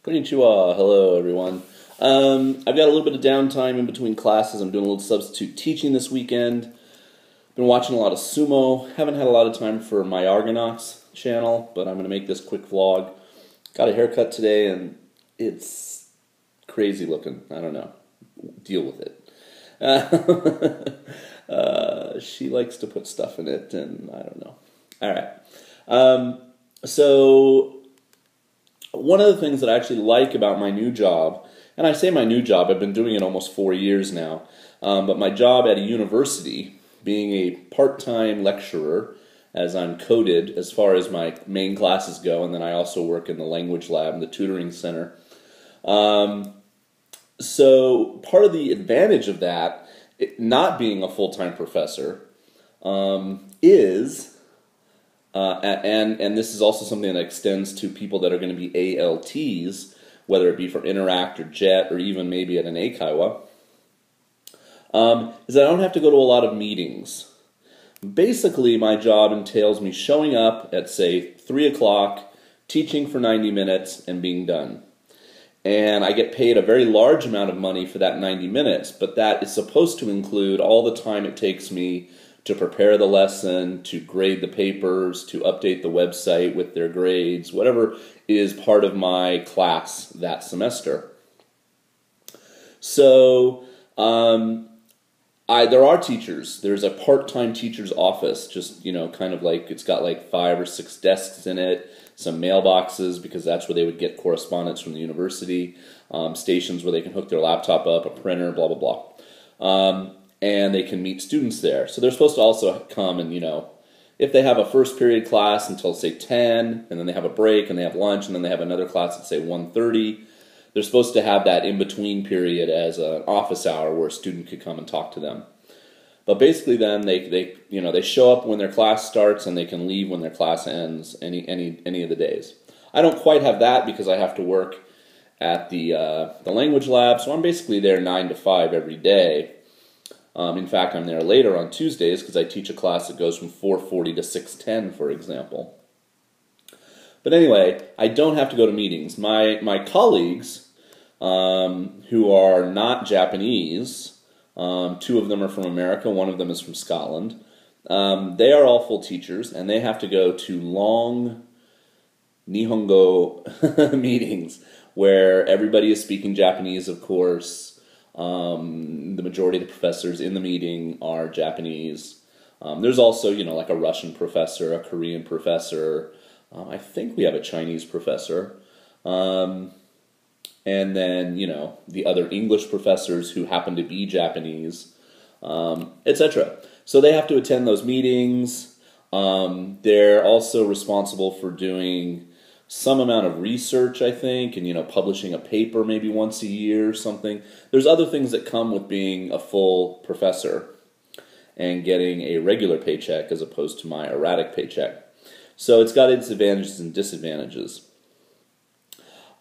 Konnichiwa. Hello, everyone. I've got a little bit of downtime in between classes. I'm doing a little substitute teaching this weekend. Been watching a lot of sumo. Haven't had a lot of time for Myargonauts channel, but I'm going to make this quick vlog. Got a haircut today, and it's crazy looking. I don't know. Deal with it. She likes to put stuff in it, and I don't know. All right. So one of the things that I actually like about my new job, and I say my new job, I've been doing it almost 4 years now, but my job at a university, being a part-time lecturer, as I'm coded as far as my main classes go, and then I also work in the language lab and the tutoring center. So part of the advantage of that, not being a full-time professor, is, and this is also something that extends to people that are going to be ALTs, whether it be for Interact or JET or even maybe at an Eikaiwa, is that I don't have to go to a lot of meetings. Basically, my job entails me showing up at, say, 3 o'clock, teaching for 90 minutes, and being done. And I get paid a very large amount of money for that 90 minutes, but that is supposed to include all the time it takes me to prepare the lesson, to grade the papers, to update the website with their grades, whatever is part of my class that semester. So, there are teachers. There's a part-time teacher's office, just, kind of like, it's got like 5 or 6 desks in it, some mailboxes, because that's where they would get correspondence from the university, stations where they can hook their laptop up, a printer, blah, blah, blah. And they can meet students there. So they're supposed to also come and, if they have a first period class until, say, 10, and then they have a break, and they have lunch, and then they have another class at, say, 1:30, they're supposed to have that in-between period as an office hour where a student could come and talk to them. But basically then they show up when their class starts and they can leave when their class ends any of the days. I don't quite have that because I have to work at the language lab, so I'm basically there 9 to 5 every day. In fact, I'm there later on Tuesdays because I teach a class that goes from 4:40 to 6:10, for example. But anyway, I don't have to go to meetings. My colleagues, who are not Japanese, 2 of them are from America, 1 of them is from Scotland, they are all full teachers, and they have to go to long Nihongo meetings where everybody is speaking Japanese, of course. The majority of the professors in the meeting are Japanese. There's also, like a Russian professor, a Korean professor. I think we have a Chinese professor. And then, the other English professors who happen to be Japanese, etc. So they have to attend those meetings. They're also responsible for doing some amount of research, I think, and, publishing a paper maybe once a year or something. There's other things that come with being a full professor and getting a regular paycheck as opposed to my erratic paycheck. So it's got its advantages and disadvantages.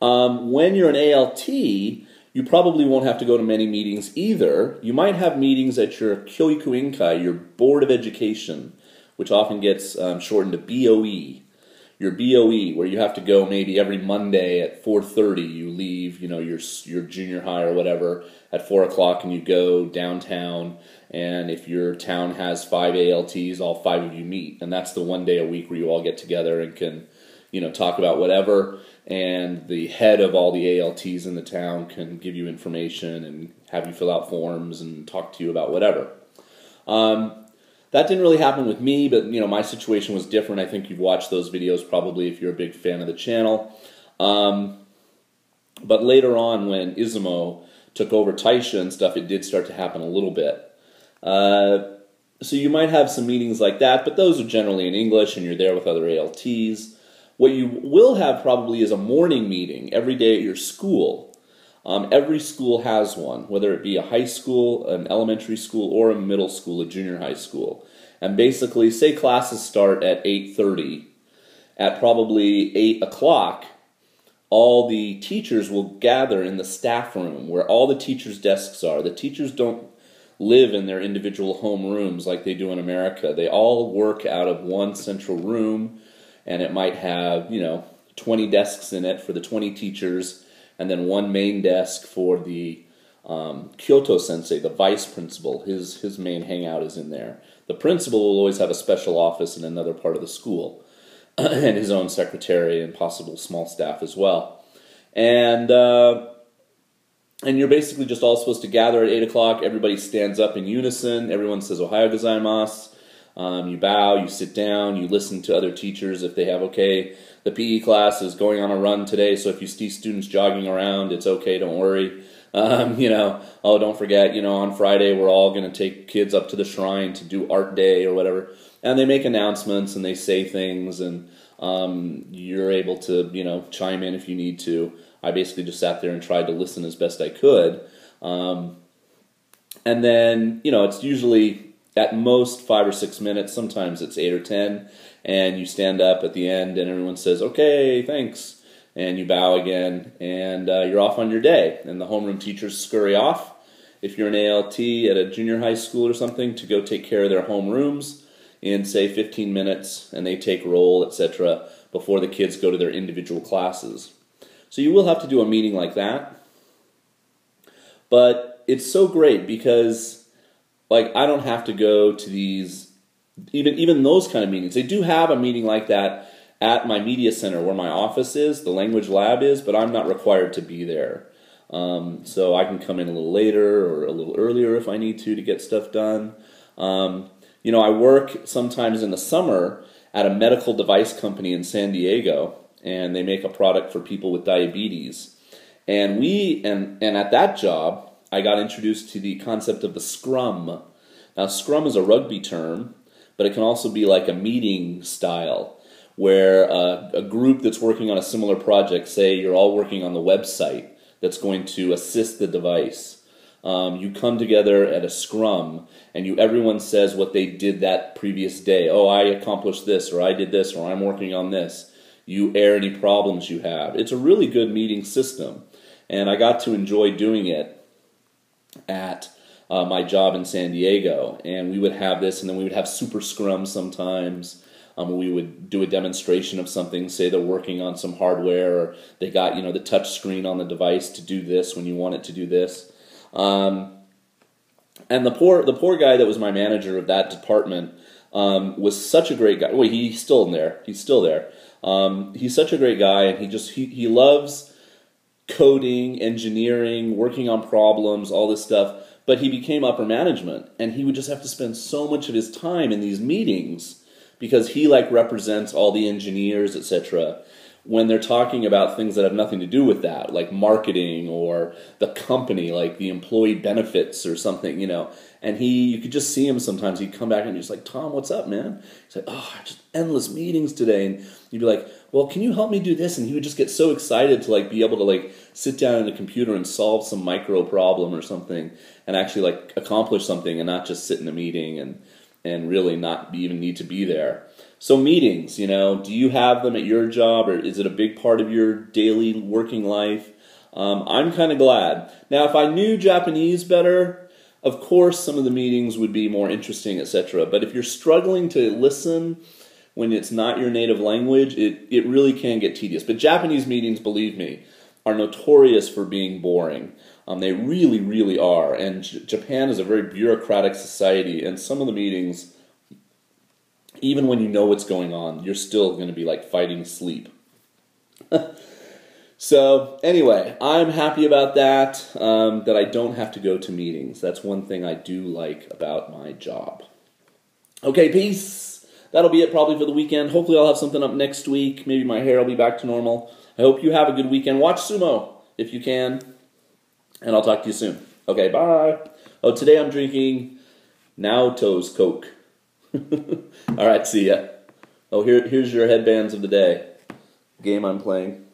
When you're an ALT, you probably won't have to go to many meetings either. You might have meetings at your Kyoiku Inkai, your Board of Education, which often gets shortened to BOE. Your BOE, where you have to go maybe every Monday at 4:30, you leave, your junior high or whatever at 4 o'clock, and you go downtown, and if your town has 5 ALTs, all 5 of you meet, and that's the one day a week where you all get together and can, talk about whatever, and the head of all the ALTs in the town can give you information and have you fill out forms and talk to you about whatever. That didn't really happen with me, but, my situation was different. I think you've watched those videos probably if you're a big fan of the channel. But later on, when Izumo took over Taisha and stuff, it did start to happen a little bit. So you might have some meetings like that, but those are generally in English, and you're there with other ALTs. What you will have probably is a morning meeting every day at your school. Every school has one, whether it be a high school, an elementary school, or a middle school, a junior high school. And basically, say classes start at 8:30. At probably 8 o'clock, all the teachers will gather in the staff room where all the teachers' desks are. The teachers don't live in their individual home rooms like they do in America. They all work out of one central room, and it might have, 20 desks in it for the 20 teachers, and then one main desk for the Kyoto sensei, the vice principal. His main hangout is in there. The principal will always have a special office in another part of the school, and his own secretary and possible small staff as well. And you're basically just all supposed to gather at 8 o'clock. Everybody stands up in unison. Everyone says Ohayo gozaimasu. You bow, you sit down, you listen to other teachers if they have, okay, the PE class is going on a run today, so if you see students jogging around, it's okay, don't worry. Oh, don't forget, on Friday we're all going to take kids up to the shrine to do art day or whatever. And they make announcements and they say things, and you're able to, chime in if you need to. I basically just sat there and tried to listen as best I could. And then, it's usually at most 5 or 6 minutes. Sometimes it's 8 or 10. And you stand up at the end and everyone says, okay, thanks. And you bow again and you're off on your day. And the homeroom teachers scurry off, if you're an ALT at a junior high school or something, to go take care of their homerooms in, say, 15 minutes. And they take roll, etc., before the kids go to their individual classes. So you will have to do a meeting like that. But it's so great because, I don't have to go to these, even those kind of meetings. They do have a meeting like that at my media center where my office is, the language lab is, but I'm not required to be there. So I can come in a little later or a little earlier if I need to get stuff done. I work sometimes in the summer at a medical device company in San Diego, and they make a product for people with diabetes. And at that job, I got introduced to the concept of the scrum. Now, scrum is a rugby term, but it can also be like a meeting style, where a group that's working on a similar project, say you're all working on the website that's going to assist the device. You come together at a scrum, and everyone says what they did that previous day. Oh, I accomplished this, or I did this, or I'm working on this. You air any problems you have. It's a really good meeting system, and I got to enjoy doing it at my job in San Diego. And we would have this, and then we would have super scrums sometimes. We would do a demonstration of something, say they're working on some hardware, or they got, the touch screen on the device to do this when you want it to do this. And the poor guy that was my manager of that department was such a great guy. Well, he's still in there. He's still there. He's such a great guy, and he loves coding, engineering, working on problems, all this stuff. But he became upper management, and he would just have to spend so much of his time in these meetings because he represents all the engineers, etc., when they're talking about things that have nothing to do with that, like marketing or the company, like the employee benefits or something, And you could just see him sometimes. He'd come back and he's like, Tom, what's up, man? He's like, oh, just endless meetings today. And you'd be like, well, can you help me do this? And he would just get so excited to be able to sit down at a computer and solve some micro problem or something and actually accomplish something and not just sit in a meeting and really not even need to be there. So meetings, do you have them at your job, or is it a big part of your daily working life? I'm kind of glad. Now, if I knew Japanese better, of course some of the meetings would be more interesting, etc. But if you're struggling to listen when it's not your native language, it really can get tedious. But Japanese meetings, believe me, are notorious for being boring. They really, really are. And Japan is a very bureaucratic society, and some of the meetings, even when you know what's going on, you're still going to be fighting sleep. So anyway, I'm happy about that, that I don't have to go to meetings. That's one thing I do like about my job. Okay, peace. That'll be it probably for the weekend. Hopefully I'll have something up next week. Maybe my hair will be back to normal. I hope you have a good weekend. Watch sumo if you can. And I'll talk to you soon. Okay, bye. Oh, today I'm drinking Naoto's Coke. All right, see ya. Oh, here's your headbands of the day. Game I'm playing.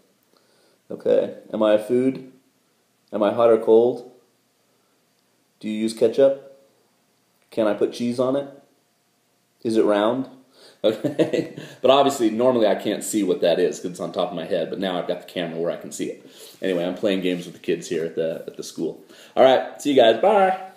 Okay, am I a food? Am I hot or cold? Do you use ketchup? Can I put cheese on it? Is it round? Okay, but obviously, normally I can't see what that is because it's on top of my head, but now I've got the camera where I can see it. Anyway, I'm playing games with the kids here at the school. All right, see you guys. Bye.